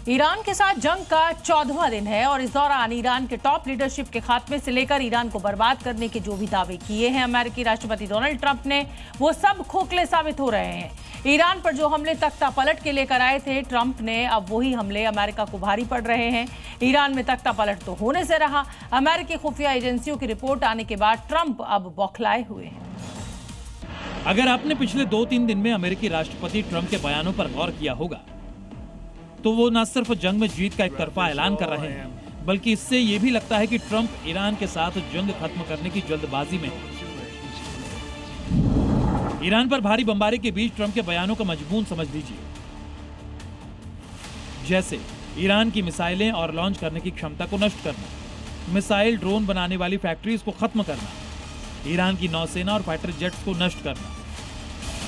Iran के साथ जंग का 14वां दिन है और इस दौरान ईरान के टॉप लीडरशिप के खात्मे से लेकर ईरान को बर्बाद करने के जो भी दावे किए हैं अमेरिकी राष्ट्रपति डोनाल्ड ट्रंप ने, वो सब खोखले साबित हो रहे हैं। ईरान पर जो हमले तख्ता पलट के लेकर आए थे ट्रंप ने, अब वही हमले अमेरिका को भारी पड़ रहे हैं। ईरान में तख्ता पलट तो होने से रहा, अमेरिकी खुफिया एजेंसियों की रिपोर्ट आने के बाद ट्रंप अब बौखलाए हुए हैं। अगर आपने पिछले 2-3 दिन में अमेरिकी राष्ट्रपति ट्रंप के बयानों पर गौर किया होगा तो वो न सिर्फ जंग में जीत का एक तरफा ऐलान कर रहे हैं, बल्कि इससे ये भी लगता है कि ट्रंप ईरान के साथ जंग खत्म करने की जल्दबाजी में है। ईरान पर भारी बमबारी के बीच ट्रंप के बयानों का मजमून समझ लीजिए, जैसे ईरान की मिसाइलें और लॉन्च करने की क्षमता को नष्ट करना, मिसाइल ड्रोन बनाने वाली फैक्ट्रीज को खत्म करना, ईरान की नौसेना और फाइटर जेट्स को नष्ट करना।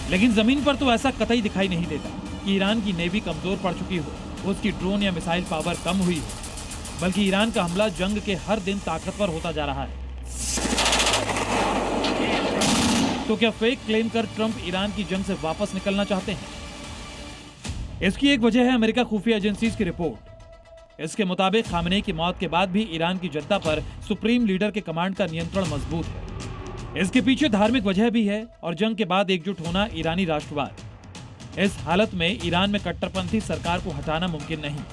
लेकिन जमीन पर तो ऐसा कतई दिखाई नहीं देता कि ईरान की नेवी कमजोर पड़ चुकी हो, उसकी ड्रोन या मिसाइल पावर कम हुई हो, बल्कि ईरान का हमला जंग के हर दिन ताकतवर होता जा रहा है। तो क्या फेक क्लेम कर ट्रंप ईरान की जंग से वापस निकलना चाहते हैं? इसकी एक वजह है अमेरिका खुफिया एजेंसीज की रिपोर्ट। इसके मुताबिक खामनेई की मौत के बाद भी ईरान की जनता पर सुप्रीम लीडर के कमांड का नियंत्रण मजबूत है। इसके पीछे धार्मिक वजह भी है और जंग के बाद एकजुट होना ईरानी राष्ट्रवाद। इस हालत में ईरान में कट्टरपंथी सरकार को हटाना मुमकिन नहीं।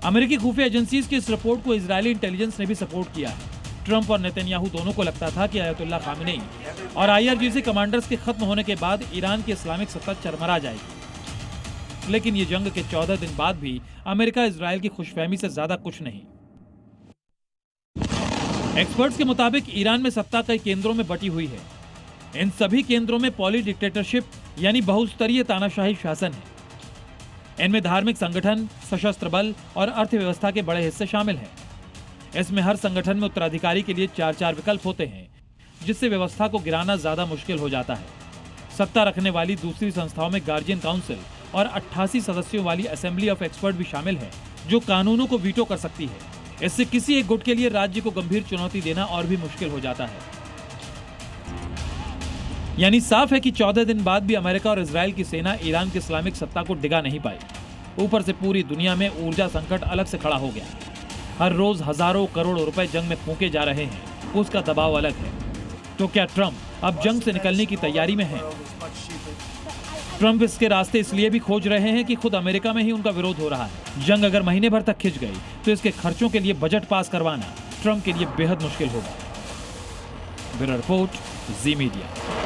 अमेरिकी खुफिया एजेंसीज की इस रिपोर्ट को इजरायली इंटेलिजेंस ने भी सपोर्ट किया है। ट्रंप और नेतन्याहू दोनों को लगता था कि अयतुल्ला खामनेई और IRGC कमांडर्स के खत्म होने के बाद ईरान की इस्लामिक सत्ता चरमरा जाएगी। लेकिन ये जंग के 14 दिन बाद भी अमेरिका इजरायल की खुशफहमी से ज्यादा कुछ नहीं। एक्सपर्ट्स के मुताबिक ईरान में सत्ता कई केंद्रों में बटी हुई है। इन सभी केंद्रों में पॉली डिक्टेटरशिप यानी बहुस्तरीय तानाशाही शासन है। इनमें धार्मिक संगठन, सशस्त्र बल और अर्थव्यवस्था के बड़े हिस्से शामिल हैं। इसमें हर संगठन में उत्तराधिकारी के लिए 4-4 विकल्प होते हैं, जिससे व्यवस्था को गिराना ज्यादा मुश्किल हो जाता है। सत्ता रखने वाली दूसरी संस्थाओं में गार्जियन काउंसिल और 88 सदस्यों वाली असेंबली ऑफ एक्सपर्ट भी शामिल है, जो कानूनों को वीटो कर सकती है। इससे किसी एक गुट के लिए राज्य को गंभीर चुनौती देना और भी मुश्किल हो जाता है। यानी साफ है कि 14 दिन बाद भी अमेरिका और इजरायल की सेना ईरान की इस्लामिक सत्ता को डिगा नहीं पाई। ऊपर से पूरी दुनिया में ऊर्जा संकट अलग से खड़ा हो गया। हर रोज हजारों करोड़ रुपए जंग में फूंके जा रहे हैं, उसका दबाव अलग है। तो क्या ट्रंप अब जंग से निकलने की तैयारी में है? ट्रंप इसके रास्ते इसलिए भी खोज रहे हैं कि खुद अमेरिका में ही उनका विरोध हो रहा है। जंग अगर महीने भर तक खिंच गई तो इसके खर्चों के लिए बजट पास करवाना ट्रंप के लिए बेहद मुश्किल होगा। ब्यूरो रिपोर्ट, जी मीडिया।